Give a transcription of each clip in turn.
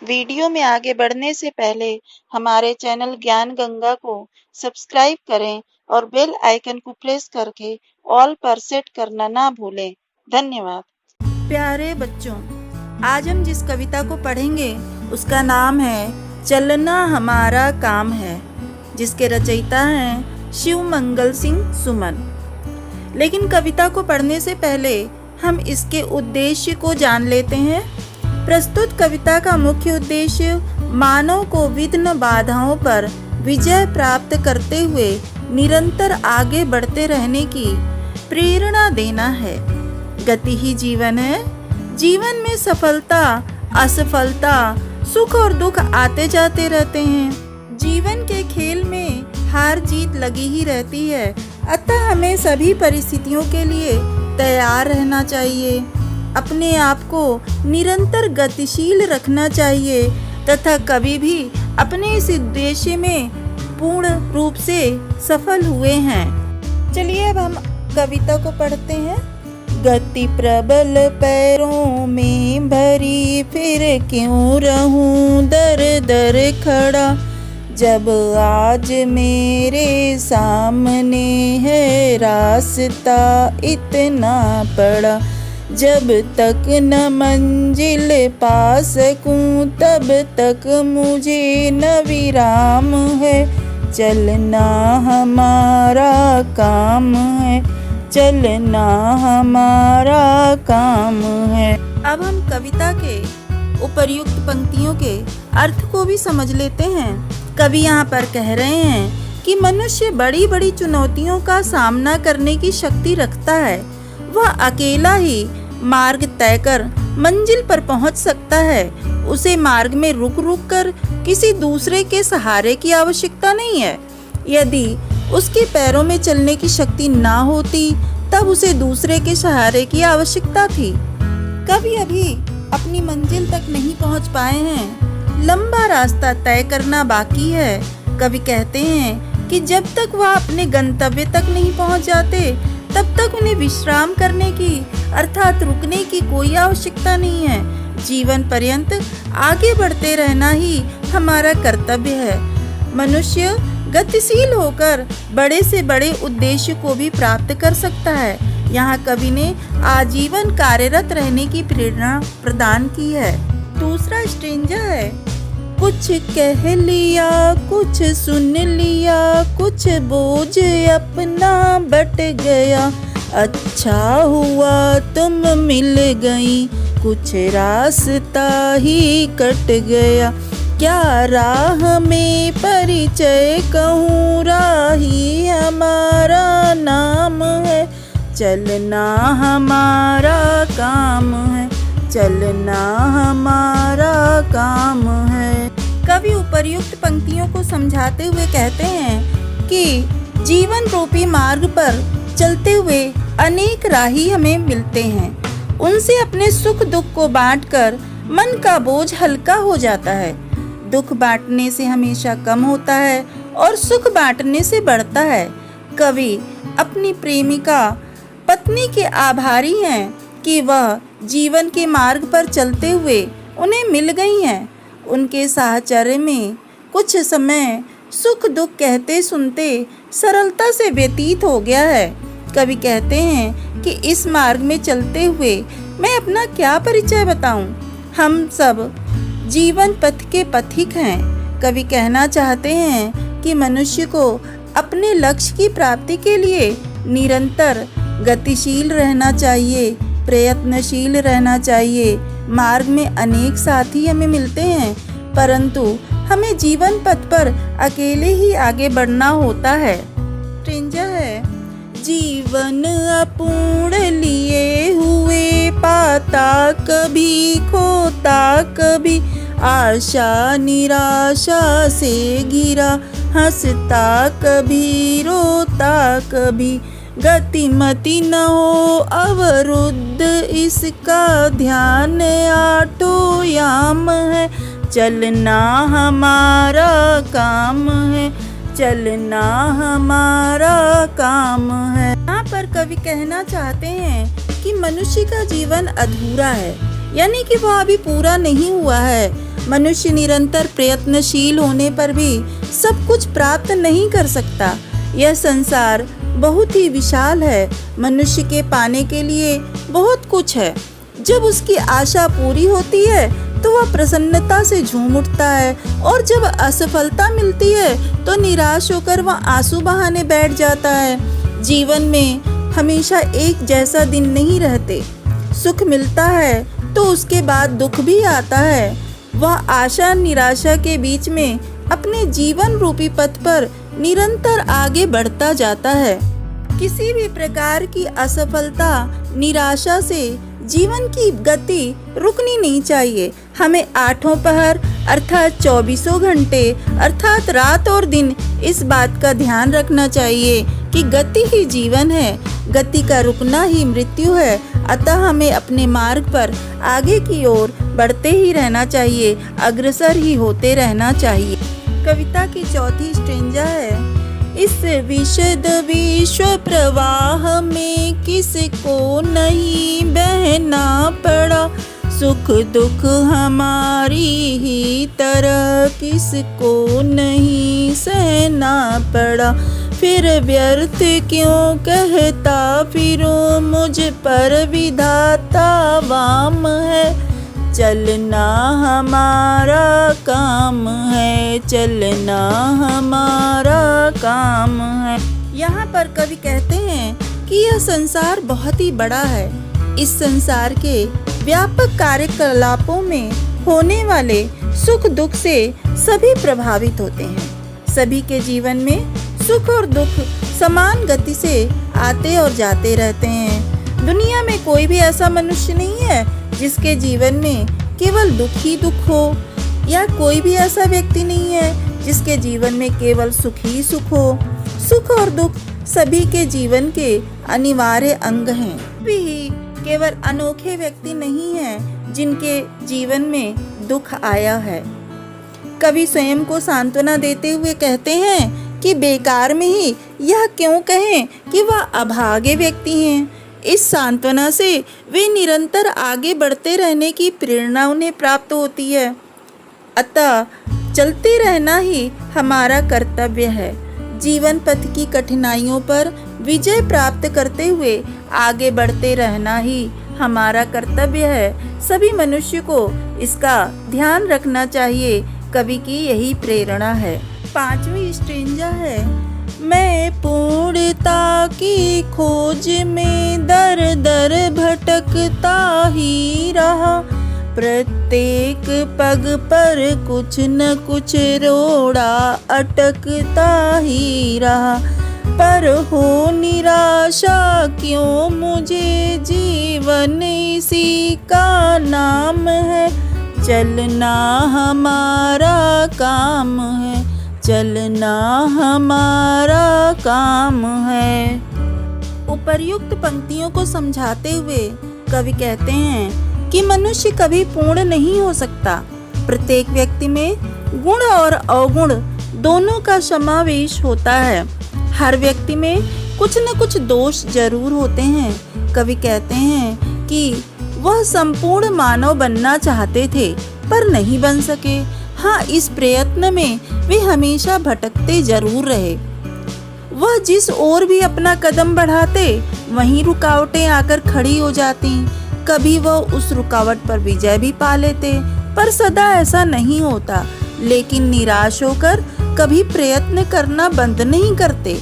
Video में आगे बढ़ने से पहले हमारे चैनल ज्ञान गंगा को सब्सक्राइब करें और बेल आइकन को प्रेस करके ऑल पर सेट करना ना भूलें। धन्यवाद। प्यारे बच्चों, आज हम जिस कविता को पढ़ेंगे उसका नाम है चलना हमारा काम है, जिसके रचयिता हैं शिव मंगल सिंह सुमन। लेकिन कविता को पढ़ने से पहले हम इसके उद्देश्य को जान लेते हैं। प्रस्तुत कविता का मुख्य उद्देश्य मानव को विघ्न बाधाओं पर विजय प्राप्त करते हुए निरंतर आगे बढ़ते रहने की प्रेरणा देना है। गति ही जीवन है। जीवन में सफलता असफलता सुख और दुख आते जाते रहते हैं। जीवन के खेल में हार जीत लगी ही रहती है, अतः हमें सभी परिस्थितियों के लिए तैयार रहना चाहिए। अपने आप को निरंतर गतिशील रखना चाहिए तथा कभी भी अपने इस उद्देश्य में पूर्ण रूप से सफल हुए हैं। चलिए अब हम कविता को पढ़ते हैं। गति प्रबल पैरों में भरी, फिर क्यों रहूं दर दर खड़ा। जब आज मेरे सामने है रास्ता इतना बड़ा। जब तक न मंजिल पा सकूं तब तक मुझे न विराम है। चलना हमारा काम है, चलना हमारा काम है। अब हम कविता के उपर्युक्त पंक्तियों के अर्थ को भी समझ लेते हैं। कवि यहाँ पर कह रहे हैं कि मनुष्य बड़ी बड़ी चुनौतियों का सामना करने की शक्ति रखता है। वह अकेला ही मार्ग तय कर मंजिल पर पहुँच सकता है। उसे मार्ग में रुक रुक कर किसी दूसरे के सहारे की आवश्यकता नहीं है। यदि उसके पैरों में चलने की शक्ति ना होती तब उसे दूसरे के सहारे की आवश्यकता थी। कभी अभी अपनी मंजिल तक नहीं पहुंच पाए हैं, लंबा रास्ता तय करना बाकी है। कवि कहते हैं कि जब तक वह अपने गंतव्य तक नहीं पहुंच जाते तब तक उन्हें विश्राम करने की अर्थात रुकने की कोई आवश्यकता नहीं है। जीवन पर्यंत आगे बढ़ते रहना ही हमारा कर्तव्य है। मनुष्य गतिशील होकर बड़े से बड़े उद्देश्य को भी प्राप्त कर सकता है। यहाँ कवि ने आजीवन कार्यरत रहने की प्रेरणा प्रदान की है। दूसरा स्ट्रेंजा है। कुछ कह लिया कुछ सुन लिया, कुछ बोझ अपना बट गया। अच्छा हुआ तुम मिल गई, कुछ रास्ता ही कट गया। क्या राह में परिचय कहूँ, राही हमारा नाम है। चलना हमारा काम है, चलना हमारा काम है। कवि उपर्युक्त पंक्तियों को समझाते हुए कहते हैं कि जीवन रूपी मार्ग पर चलते हुए अनेक राही हमें मिलते हैं। उनसे अपने सुख दुख को बांटकर मन का बोझ हल्का हो जाता है। दुख बांटने से हमेशा कम होता है और सुख बांटने से बढ़ता है। कवि अपनी प्रेमिका पत्नी के आभारी हैं कि वह जीवन के मार्ग पर चलते हुए उन्हें मिल गई हैं। उनके साहचर्य में कुछ समय सुख दुख कहते सुनते सरलता से व्यतीत हो गया है। कवि कहते हैं कि इस मार्ग में चलते हुए मैं अपना क्या परिचय बताऊं। हम सब जीवन पथ के पथिक हैं। कवि कहना चाहते हैं कि मनुष्य को अपने लक्ष्य की प्राप्ति के लिए निरंतर गतिशील रहना चाहिए, प्रयत्नशील रहना चाहिए। मार्ग में अनेक साथी हमें मिलते हैं, परंतु हमें जीवन पथ पर अकेले ही आगे बढ़ना होता है। स्ट्रेंजा है। जीवन अपूर्ण लिए हुए, पाता कभी खोता कभी। आशा निराशा से घिरा, हंसता कभी रोता कभी। गतिमति न हो अवरुद्ध, इसका ध्यान आठों याम है। चलना हमारा काम है, चलना हमारा काम है। यहाँ पर कवि कहना चाहते हैं कि मनुष्य का जीवन अधूरा है, यानी कि वह अभी पूरा नहीं हुआ है। मनुष्य निरंतर प्रयत्नशील होने पर भी सब कुछ प्राप्त नहीं कर सकता। यह संसार बहुत ही विशाल है। मनुष्य के पाने के लिए बहुत कुछ है। जब उसकी आशा पूरी होती है तो वह प्रसन्नता से झूम उठता है, और जब असफलता मिलती है तो निराश होकर वह आंसू बहाने बैठ जाता है। जीवन में हमेशा एक जैसा दिन नहीं रहते। सुख मिलता है तो उसके बाद दुख भी आता है। वह आशा निराशा के बीच में अपने जीवन रूपी पथ पर निरंतर आगे बढ़ता जाता है। किसी भी प्रकार की असफलता, निराशा से जीवन की गति रुकनी नहीं चाहिए। हमें आठों पहर अर्थात 24 घंटे अर्थात रात और दिन इस बात का ध्यान रखना चाहिए कि गति ही जीवन है, गति का रुकना ही मृत्यु है। अतः हमें अपने मार्ग पर आगे की ओर बढ़ते ही रहना चाहिए, अग्रसर ही होते रहना चाहिए। कविता की चौथी स्ट्रेंजा है, इस विशद विश्व प्रवाह में किसको नहीं बहना पड़ा, सुख दुख हमारी ही तरह किसको नहीं सहना पड़ा। फिर व्यर्थ क्यों कहता फिरूं, मुझ पर विधाता वाम है, चलना हमारा काम है, चलना हमारा काम है। यहाँ पर कवि कहते हैं कि यह संसार बहुत ही बड़ा है। इस संसार के व्यापक कार्यकलापों में होने वाले सुख दुख से सभी प्रभावित होते हैं। सभी के जीवन में सुख और दुख समान गति से आते और जाते रहते हैं। दुनिया में कोई भी ऐसा मनुष्य नहीं है जिसके जीवन में केवल दुख ही दुख हो, या कोई भी ऐसा व्यक्ति नहीं है जिसके जीवन में केवल सुख ही सुख हो। सुख और दुख सभी के जीवन के अनिवार्य अंग हैं। भी केवल अनोखे व्यक्ति नहीं हैं जिनके जीवन में दुख आया है। कवि स्वयं को सांत्वना देते हुए कहते हैं कि बेकार में ही यह क्यों कहें कि वह अभागे व्यक्ति हैं। इस सांत्वना से वे निरंतर आगे बढ़ते रहने की प्रेरणा उन्हें प्राप्त होती है। अतः चलते रहना ही हमारा कर्तव्य है। जीवन पथ की कठिनाइयों पर विजय प्राप्त करते हुए आगे बढ़ते रहना ही हमारा कर्तव्य है। सभी मनुष्य को इसका ध्यान रखना चाहिए। कवि की यही प्रेरणा है। पांचवी स्ट्रेंजा है, मैं पूर्णता की खोज में दर दर भटकता ही रहा, प्रत्येक पग पर कुछ न कुछ रोड़ा अटकता ही रहा, पर हो निराशा क्यों मुझे, जीवन इसी का नाम है, चलना हमारा काम है, चलना हमारा काम है। उपर्युक्त पंक्तियों को समझाते हुए कवि कहते हैं कि मनुष्य कभी पूर्ण नहीं हो सकता। प्रत्येक व्यक्ति में गुण और अवगुण दोनों का समावेश होता है। हर व्यक्ति में कुछ न कुछ दोष जरूर होते हैं। कवि कहते हैं कि वह संपूर्ण मानव बनना चाहते थे पर नहीं बन सके। हाँ, इस प्रयत्न में वे हमेशा भटकते जरूर रहे। वह जिस ओर भी अपना कदम बढ़ाते वहीं रुकावटें आकर खड़ी हो जाती। कभी वह उस रुकावट पर विजय भी पा लेते, पर सदा ऐसा नहीं होता। लेकिन निराश होकर कभी प्रयत्न करना बंद नहीं करते।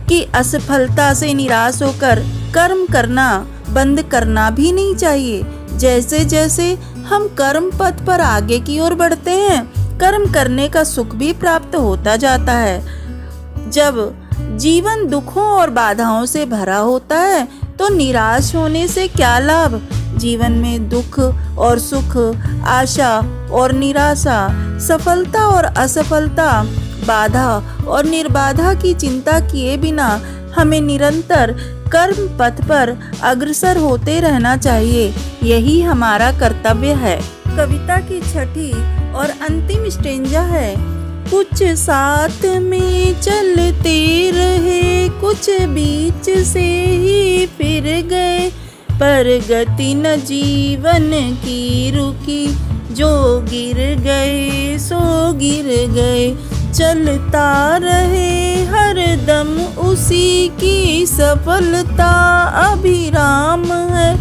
कि असफलता से निराश होकर कर्म करना बंद करना भी नहीं चाहिए। जैसे जैसे हम कर्म पथ पर आगे की ओर बढ़ते हैं, कर्म करने का सुख भी प्राप्त होता जाता है। जब जीवन दुखों और बाधाओं से भरा होता है तो निराश होने से क्या लाभ। जीवन में दुख और सुख, आशा और निराशा, सफलता और असफलता, बाधा और निर्बाधा की चिंता किए बिना हमें निरंतर कर्म पथ पर अग्रसर होते रहना चाहिए। यही हमारा कर्तव्य है। कविता की छठी और अंतिम स्टेंजा है, कुछ साथ में चलते रहे, कुछ बीच से ही फिर गए, पर गति न जीवन की रुकी, जो गिर गए सो गिर गए, चलता रहे हर दम उसी की सफलता अभिराम है।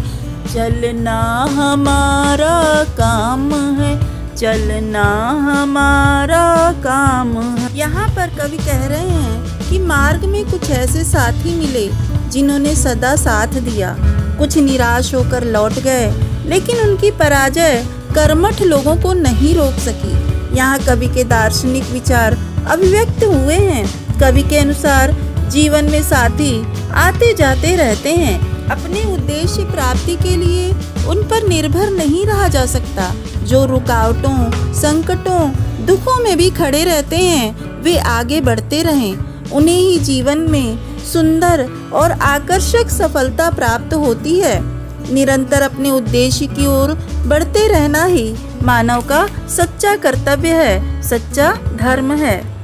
चलना हमारा काम है, चलना हमारा काम है। यहाँ पर कवि कह रहे हैं कि मार्ग में कुछ ऐसे साथी मिले जिन्होंने सदा साथ दिया। कुछ निराश होकर लौट गए, लेकिन उनकी पराजय कर्मठ लोगों को नहीं रोक सकी। यहाँ कवि के दार्शनिक विचार अभिव्यक्त हुए हैं। कवि के अनुसार जीवन में साथी आते जाते रहते हैं। अपने उद्देश्य प्राप्ति के लिए उन पर निर्भर नहीं रहा जा सकता। जो रुकावटों, संकटों, दुखों में भी खड़े रहते हैं, वे आगे बढ़ते रहें। उन्हें ही जीवन में सुंदर और आकर्षक सफलता प्राप्त होती है। निरंतर अपने उद्देश्य की ओर बढ़ते रहना ही मानव का सच्चा कर्तव्य है, सच्चा धर्म है।